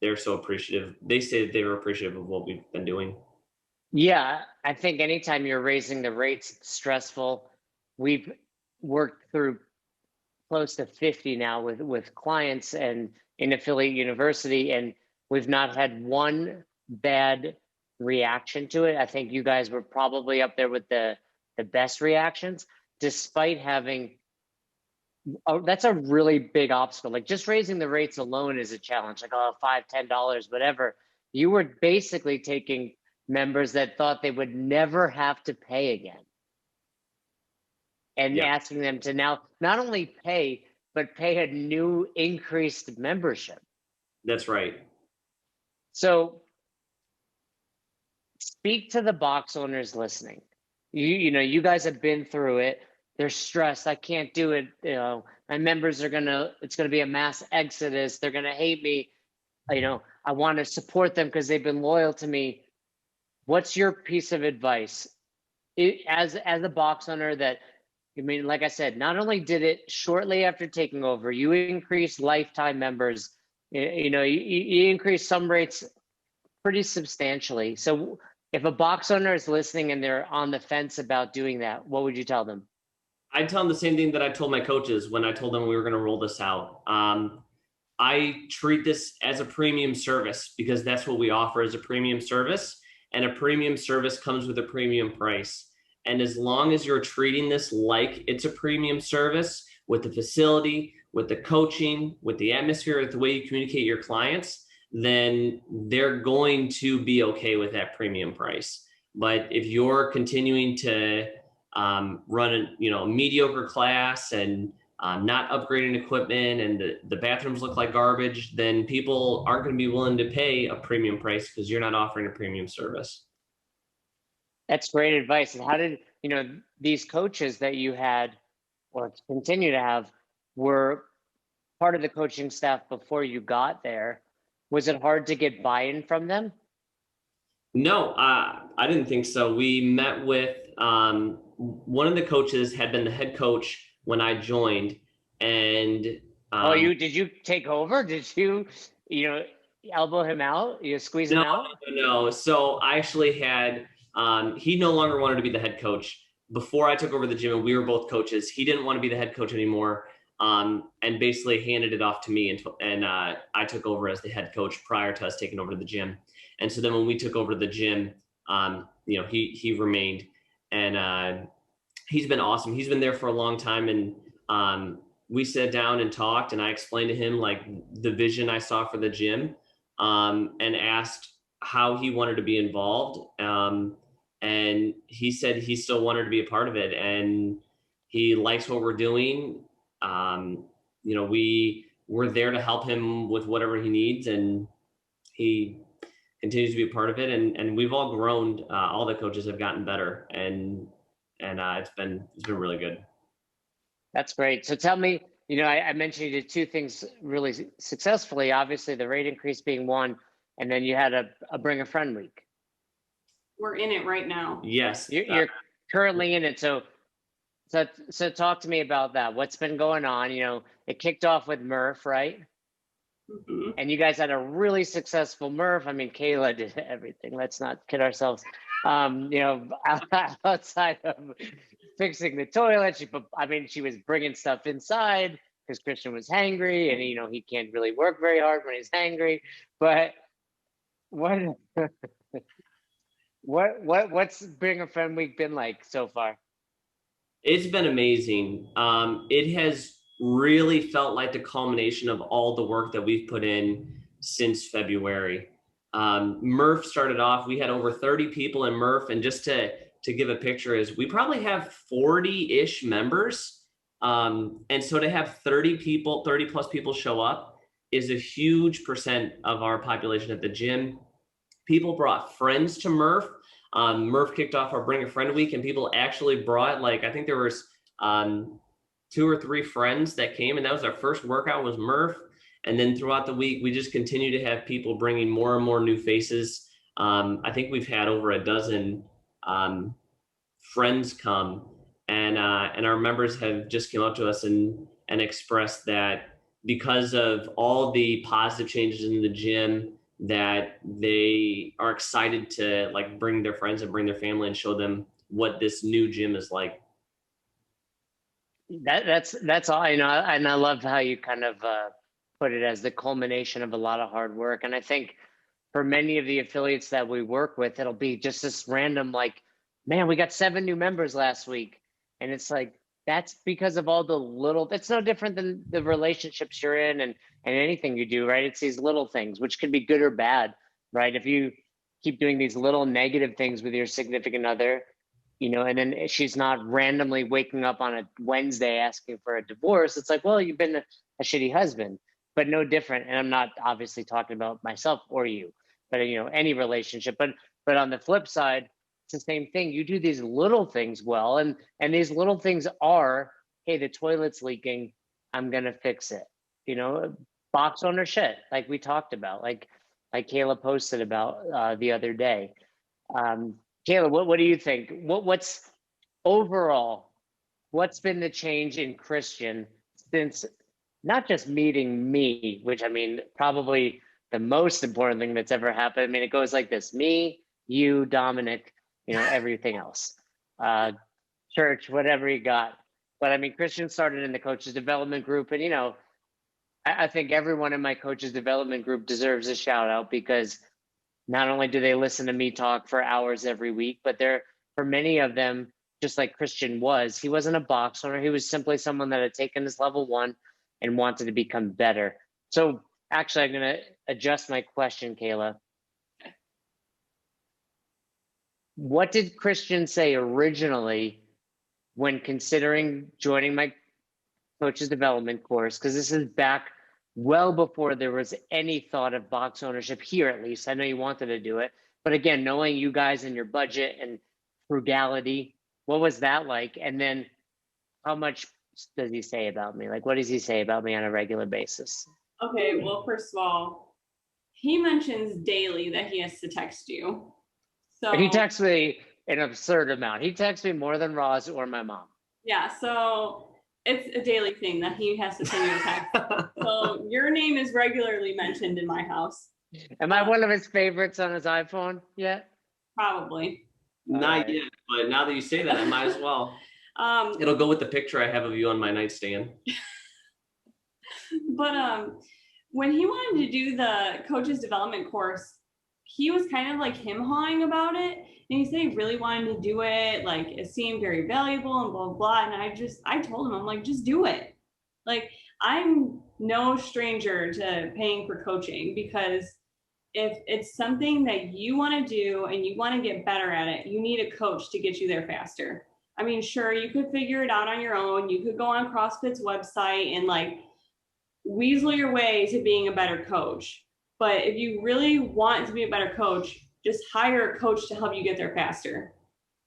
they're so appreciative. They say that they were appreciative of what we've been doing. Yeah, I think anytime you're raising the rates, it's stressful. We've worked through close to 50 now with clients and in affiliate university, and we've not had one bad reaction to it. I think you guys were probably up there with the best reactions, despite having. Oh, that's a really big obstacle. Like just raising the rates alone is a challenge. Like $5, $10, whatever. You were basically taking members that thought they would never have to pay again, and asking them to now not only pay, but pay a new increased membership. That's right. So speak to the box owners listening. You guys have been through it. They're stressed. I can't do it. My members it's going to be a mass exodus. They're going to hate me. I want to support them because they've been loyal to me. What's your piece of advice as a box owner like I said, not only did it shortly after taking over, you increased lifetime members, you increased some rates pretty substantially. So if a box owner is listening and they're on the fence about doing that, what would you tell them? I'd tell them the same thing that I told my coaches when I told them we were going to roll this out. I treat this as a premium service because that's what we offer as a premium service, and a premium service comes with a premium price. And as long as you're treating this like it's a premium service, with the facility, with the coaching, with the atmosphere, with the way you communicate your clients, then they're going to be okay with that premium price. But if you're continuing to run a mediocre class and not upgrading equipment and the bathrooms look like garbage, then people aren't going to be willing to pay a premium price because you're not offering a premium service. That's great advice. And how did these coaches that you had or continue to have were part of the coaching staff before you got there? Was it hard to get buy-in from them? No, I didn't think so. We met with one of the coaches had been the head coach when I joined, and did you take over? Did you elbow him out? You squeeze him out? No. So I actually had he no longer wanted to be the head coach. Before I took over the gym, and we were both coaches, he didn't want to be the head coach anymore, and basically handed it off to me, and I took over as the head coach prior to us taking over the gym. And so then when we took over the gym, he remained, and he's been awesome. He's been there for a long time, and we sat down and talked, and I explained to him like the vision I saw for the gym, and asked how he wanted to be involved. And he said he still wanted to be a part of it, and he likes what we're doing. We're there to help him with whatever he needs, and he continues to be a part of it. And we've all grown. All the coaches have gotten better, and it's been really good. That's great. So tell me, I mentioned you did 2 things really successfully. Obviously, the rate increase being one, and then you had a bring a friend week. We're in it right now. Yes, you're currently in it. So talk to me about that. What's been going on? It kicked off with Murph, right? Mm-hmm. And you guys had a really successful Murph. I mean, Kayla did everything. Let's not kid ourselves. Outside of fixing the toilet, she was bringing stuff inside because Christian was hangry, and he can't really work very hard when he's hangry. But what's Bring a Friend Week been like so far? It's been amazing. It has really felt like the culmination of all the work that we've put in since February. Murph started off, we had over 30 people in Murph, and just to give a picture is we probably have 40-ish members. And so to have 30 plus people show up is a huge percent of our population at the gym. People brought friends to Murph. Murph kicked off our Bring a Friend Week, and people actually brought, like, I think there was 2 or 3 friends that came, and that was our first workout was Murph. And then throughout the week, we just continue to have people bringing more and more new faces. I think we've had over a dozen friends come, and our members have just come up to us and expressed that because of all the positive changes in the gym, that they are excited to like bring their friends and bring their family and show them what this new gym is like. That's all, and I love how you kind of put it as the culmination of a lot of hard work. And I think for many of the affiliates that we work with, it'll be just this random, like, man, we got 7 new members last week. And it's like, that's because of all the little, it's no different than the relationships you're in and anything you do, right? It's these little things, which could be good or bad, right? If you keep doing these little negative things with your significant other, and then she's not randomly waking up on a Wednesday asking for a divorce, it's like, well, you've been a shitty husband, but no different. And I'm not obviously talking about myself or you, but any relationship. But on the flip side, it's the same thing. You do these little things well, and these little things are, hey, the toilet's leaking, I'm gonna fix it. Box owner shit, like we talked about, like Kayla posted about the other day. Kayla, what do you think? What's overall, what's been the change in Christian since not just meeting me, which I mean, probably the most important thing that's ever happened. I mean, it goes like this: me, you, Dominic, everything else, church, whatever you got. But I mean, Christian started in the coaches development group, and I think everyone in my coaches development group deserves a shout out, because not only do they listen to me talk for hours every week, but for many of them, just like Christian was, he wasn't a box owner. He was simply someone that had taken his level 1 and wanted to become better. So actually, I'm going to adjust my question, Kayla. What did Christian say originally when considering joining my coaches development course? Because this is back well before there was any thought of box ownership here, at least. I know you wanted to do it, but again, knowing you guys and your budget and frugality, what was that like? And then how much does he say about me? Like, what does he say about me on a regular basis? Okay, well, first of all, he mentions daily that he has to text you. So he texts me an absurd amount. He texts me more than Roz or my mom. Yeah, so it's a daily thing that he has to send you a text. So your name is regularly mentioned in my house. Am I one of his favorites on his iPhone yet? Probably. Not yet, but now that you say that, I might as well. It'll go with the picture I have of you on my nightstand. But when he wanted to do the coaches development course, he was kind of like him-hawing about it. And he said he really wanted to do it. Like, it seemed very valuable and blah, blah, blah. And I told him, I'm like, just do it. Like, I'm no stranger to paying for coaching, because if it's something that you want to do and you want to get better at it, you need a coach to get you there faster. I mean, sure, you could figure it out on your own. You could go on CrossFit's website and like weasel your way to being a better coach. But if you really want to be a better coach, just hire a coach to help you get there faster.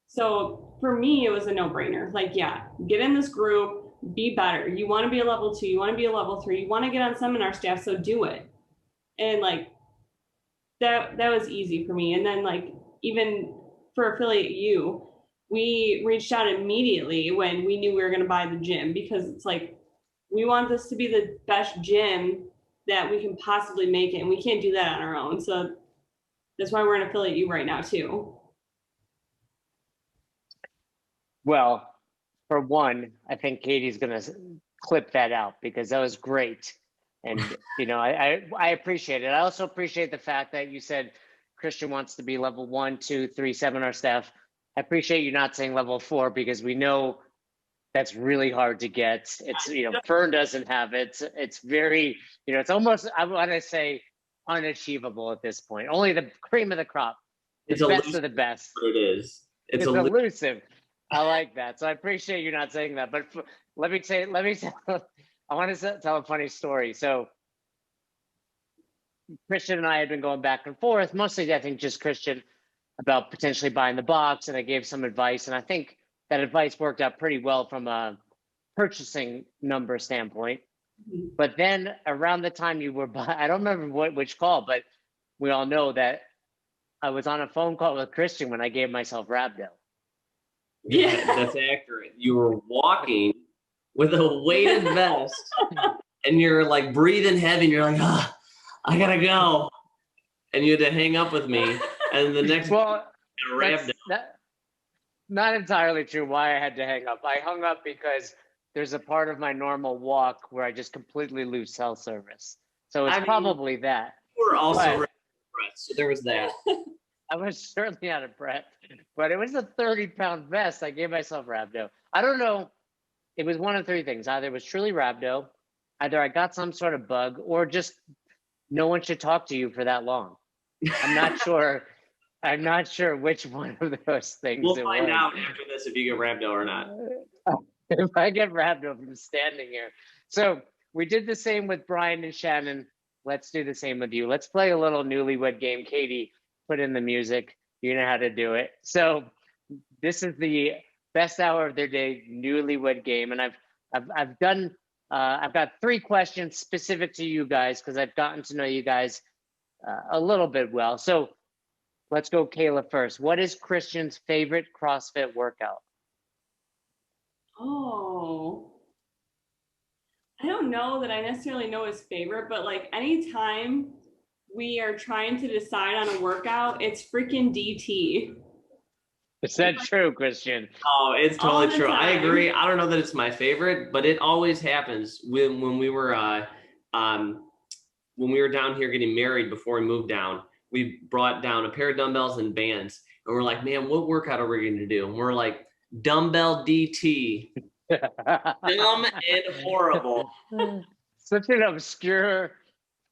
So for me, it was a no-brainer. Like, yeah, get in this group, be better. You want to be a level 2, you want to be a level 3, you want to get on seminar staff, so do it. And like, that was easy for me. And then like, even for Affiliate U, we reached out immediately when we knew we were going to buy the gym, because it's like, we want this to be the best gym that we can possibly make it, and we can't do that on our own. So that's why we're an Affiliate U right now too. Well, for one, I think Katie's going to clip that out, because that was great. And, I appreciate it. I also appreciate the fact that you said Christian wants to be level 1, 2, 3 seminar staff. I appreciate you not saying level 4, because we know that's really hard to get. It's, Fern doesn't have it. It's very, it's almost, I want to say, unachievable at this point. Only the cream of the crop. It's The best elusive. of the best. It is. It's elusive. I like that. So I appreciate you not saying that. But let me tell, I want to tell a funny story. So Christian and I had been going back and forth, mostly I think just Christian, about potentially buying the box, and I gave some advice, and I think that advice worked out pretty well from a purchasing number standpoint. But then around the time you were I don't remember which call, but we all know that I was on a phone call with Christian when I gave myself rhabdo. Yeah, that's accurate. You were walking with a weighted vest, and you're like breathing heavy, and you're like, ah, I gotta go, and you had to hang up with me, and the next not entirely true why I had to hang up. I hung up because there's a part of my normal walk where I just completely lose cell service. So it's probably that. You were also out of breath, so there was that. I was certainly out of breath, but it was a 30-pound vest. I gave myself rhabdo. I don't know. It was one of three things. Either it was truly rhabdo, either I got some sort of bug, or just no one should talk to you for that long. I'm not sure. I'm not sure which one of those things. We'll find out after this if you get rhabdo or not. If I get rhabdo from standing here. So we did the same with Brian and Shannon. Let's do the same with you. Let's play a little newlywed game. Katie, put in the music. You know how to do it. So this is the best hour of their day newlywed game, and I've got 3 questions specific to you guys because I've gotten to know you guys a little bit well. So let's go, Kayla, first. What is Christian's favorite CrossFit workout? Oh, I don't know that I necessarily know his favorite, but like anytime we are trying to decide on a workout, it's freaking DT. Is that true, Christian? Oh, it's totally true. I agree. I don't know that it's my favorite, but it always happens when we were down here getting married before we moved down. We brought down a pair of dumbbells and bands, and we're like, man, what workout are we going to do? And we're like, dumbbell DT. Dumb and horrible. Such an obscure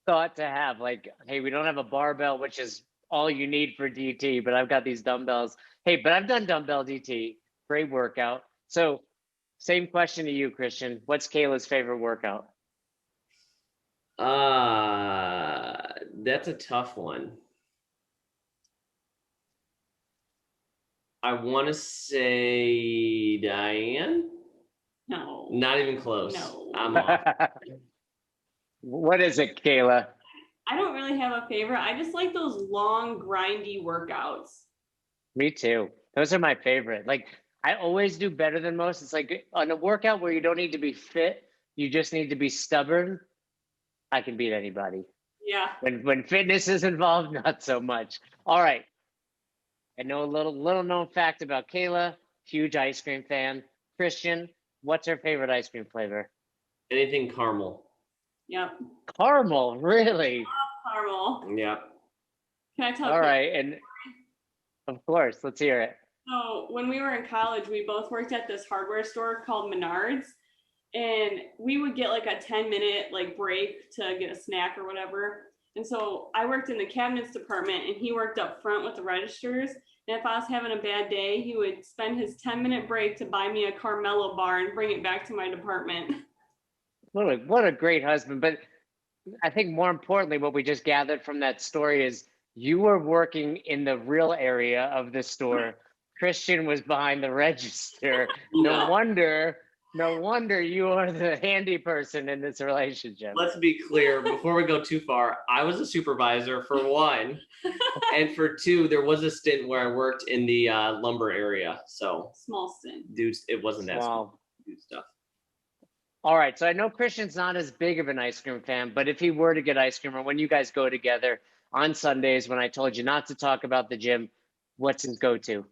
thought to have. Like, hey, we don't have a barbell, which is all you need for DT, but I've got these dumbbells. Hey, but I've done dumbbell DT. Great workout. So same question to you, Christian. What's Kayla's favorite workout? That's a tough one. I want to say Diane. No. Not even close. No. I'm off. What is it, Kayla? I don't really have a favorite. I just like those long, grindy workouts. Me too. Those are my favorite. Like, I always do better than most. It's like on a workout where you don't need to be fit, you just need to be stubborn. I can beat anybody. Yeah. When fitness is involved, not so much. All right. I know a little known fact about Kayla, huge ice cream fan. Christian, what's her favorite ice cream flavor? Anything caramel. Yep. Caramel, really? Caramel. Yep. Can I tell? All right, and of course, let's hear it. So when we were in college, we both worked at this hardware store called Menards, and we would get like a 10-minute like break to get a snack or whatever. And so I worked in the cabinets department, and he worked up front with the registers. And if I was having a bad day, he would spend his 10-minute break to buy me a Carmelo bar and bring it back to my department. What a great husband. But I think more importantly, what we just gathered from that story is you were working in the real area of the store. Christian was behind the register. No wonder you are the handy person in this relationship. Let's be clear, before we go too far, I was a supervisor for one, and for two, there was a stint where I worked in the lumber area. So small stint. Dude, it wasn't that small. Stuff. All right, so I know Christian's not as big of an ice cream fan, but if he were to get ice cream, or when you guys go together on Sundays, when I told you not to talk about the gym, what's his go-to?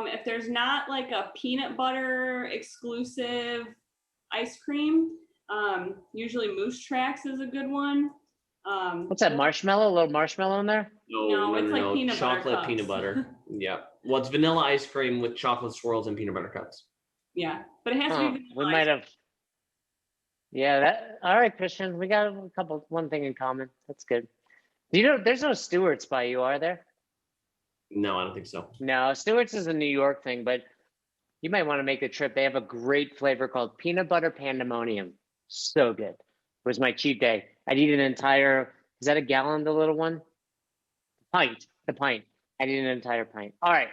If there's not like a peanut butter exclusive ice cream, usually Moose Tracks is a good one. What's that, marshmallow? A little marshmallow in there? No, it's like peanut butter chocolate cups. Peanut butter. Yeah. Well, it's vanilla ice cream with chocolate swirls and peanut butter cups. Yeah, but it has to be vanilla. We might have. Yeah, all right, Christian. We got one thing in common. That's good. You know, there's no Stewart's by you, are there? No, I don't think so. No, Stewart's is a New York thing, but you might want to make a trip. They have a great flavor called peanut butter pandemonium. So good. It was my cheat day. I'd eat an entire, is that a gallon, the little one? Pint, the pint. I'd eat an entire pint. All right.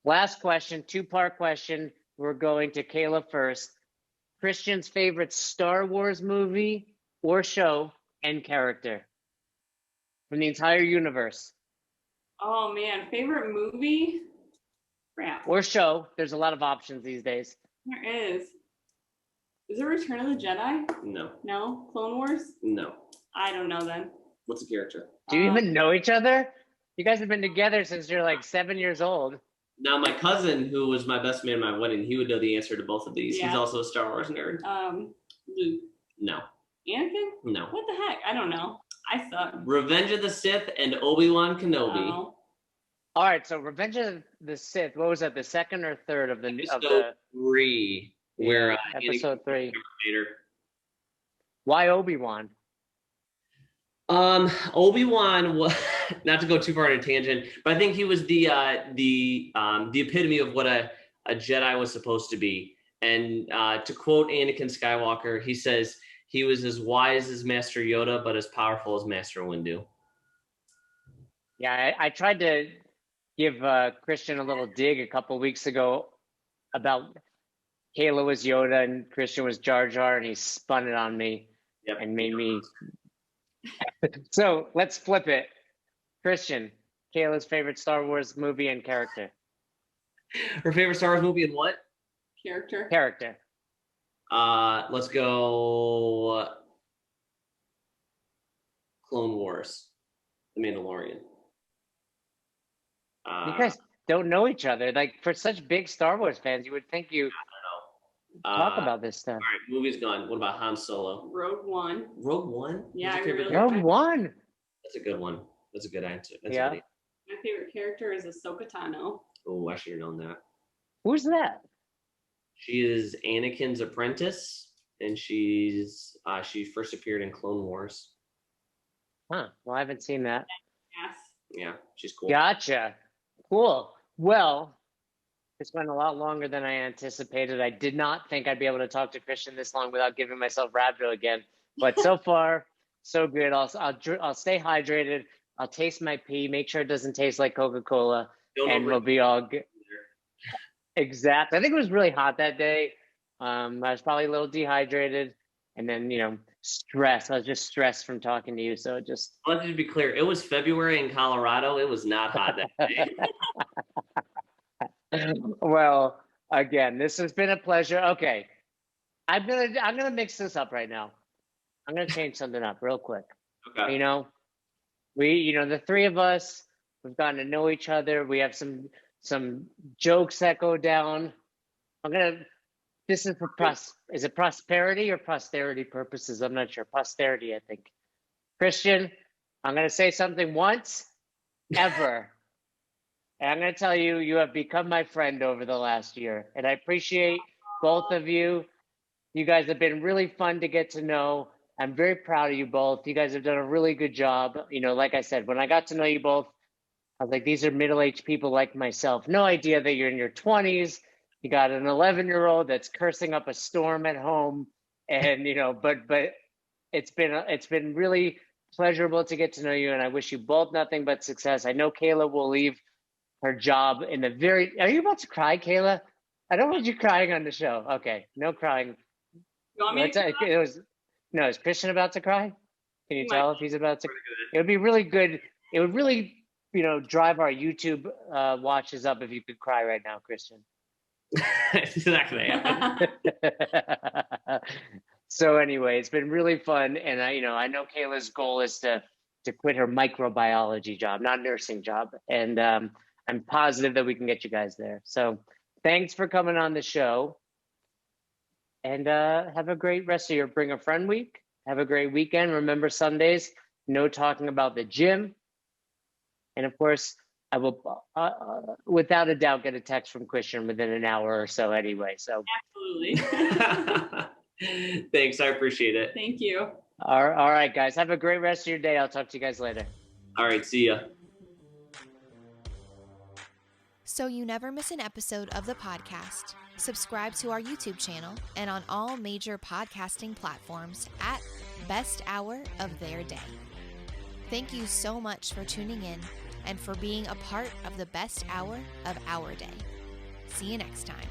Last question, two-part question. We're going to Kayla first. Christian's favorite Star Wars movie or show and character from the entire universe. Oh man, favorite movie? Crap. Or show. There's a lot of options these days. There is. Is it Return of the Jedi? No. No? Clone Wars? No. I don't know then. What's the character? Do you even know each other? You guys have been together since you're like 7 years old. Now, my cousin, who was my best man at my wedding, he would know the answer to both of these. Yeah. He's also a Star Wars nerd. Luke. No. Anakin? No. What the heck? I don't know. I suck. Revenge of the Sith and Obi-Wan Kenobi. Oh. All right, so Revenge of the Sith. What was that? The second or third of the Episode 3, where episode 3. Vader. Why Obi-Wan? Obi-Wan was not to go too far on a tangent, but I think he was the epitome of what a Jedi was supposed to be. And to quote Anakin Skywalker, he says he was as wise as Master Yoda, but as powerful as Master Windu. Yeah, I tried to give Christian a little dig a couple weeks ago about Kayla was Yoda and Christian was Jar Jar, and he spun it on me and made me. So let's flip it. Christian, Kayla's favorite Star Wars movie and character. Her favorite Star Wars movie and what? Character. Character. Let's go Clone Wars, The Mandalorian. You guys don't know each other. Like, for such big Star Wars fans, you would think you talk about this stuff. All right, movie's gone. What about Han Solo? Rogue One. Rogue One? Yeah, What's your I favorite really character? Rogue One. That's a good one. That's a good answer. That's Yeah. a good. My favorite character is Ahsoka Tano. Oh, I should have known that. Who's that? She is Anakin's apprentice, and she first appeared in Clone Wars. Huh. Well, I haven't seen that. Yes. Yeah, she's cool. Gotcha. Cool. Well, it's been a lot longer than I anticipated. I did not think I'd be able to talk to Christian this long without giving myself rhabdo again. But so far, so good. I'll stay hydrated. I'll taste my pee. Make sure it doesn't taste like Coca-Cola, and we'll be all good. Exactly. I think it was really hot that day. I was probably a little dehydrated, and then stressed. I was just stressed from talking to you. So it just. Let's just be clear. It was February in Colorado. It was not hot that day. Well, again, this has been a pleasure. Okay, I'm gonna mix this up right now. I'm gonna change something up real quick. Okay. We the three of us, we've gotten to know each other. We have some jokes that go down. This is for is it prosperity or posterity purposes? I'm not sure. Posterity, I think. Christian, I'm gonna say something once, ever. And I'm going to tell you, you have become my friend over the last year. And I appreciate both of you. You guys have been really fun to get to know. I'm very proud of you both. You guys have done a really good job. Like I said, when I got to know you both, I was like, these are middle-aged people like myself. No idea that you're in your 20s. You got an 11-year-old that's cursing up a storm at home. And, but it's been really pleasurable to get to know you. And I wish you both nothing but success. I know Kayla will leave her job in the are you about to cry, Kayla? I don't want you crying on the show. Okay, no crying. You want me to Is Christian about to cry? Can you tell if he's about to? It would be really good. It would really, drive our YouTube watches up if you could cry right now, Christian. It's not gonna happen. So anyway, it's been really fun, and I know Kayla's goal is to quit her microbiology job, not nursing job, and I'm positive that we can get you guys there. So thanks for coming on the show, and have a great rest of your Bring a Friend week. Have a great weekend. Remember, Sundays, no talking about the gym. And of course, I will, without a doubt, get a text from Christian within an hour or so anyway. So Absolutely. Thanks. I appreciate it. Thank you. all right, guys. Have a great rest of your day. I'll talk to you guys later. All right, see ya. So you never miss an episode of the podcast, subscribe to our YouTube channel and on all major podcasting platforms at Best Hour of Their Day. Thank you so much for tuning in and for being a part of the best hour of our day. See you next time.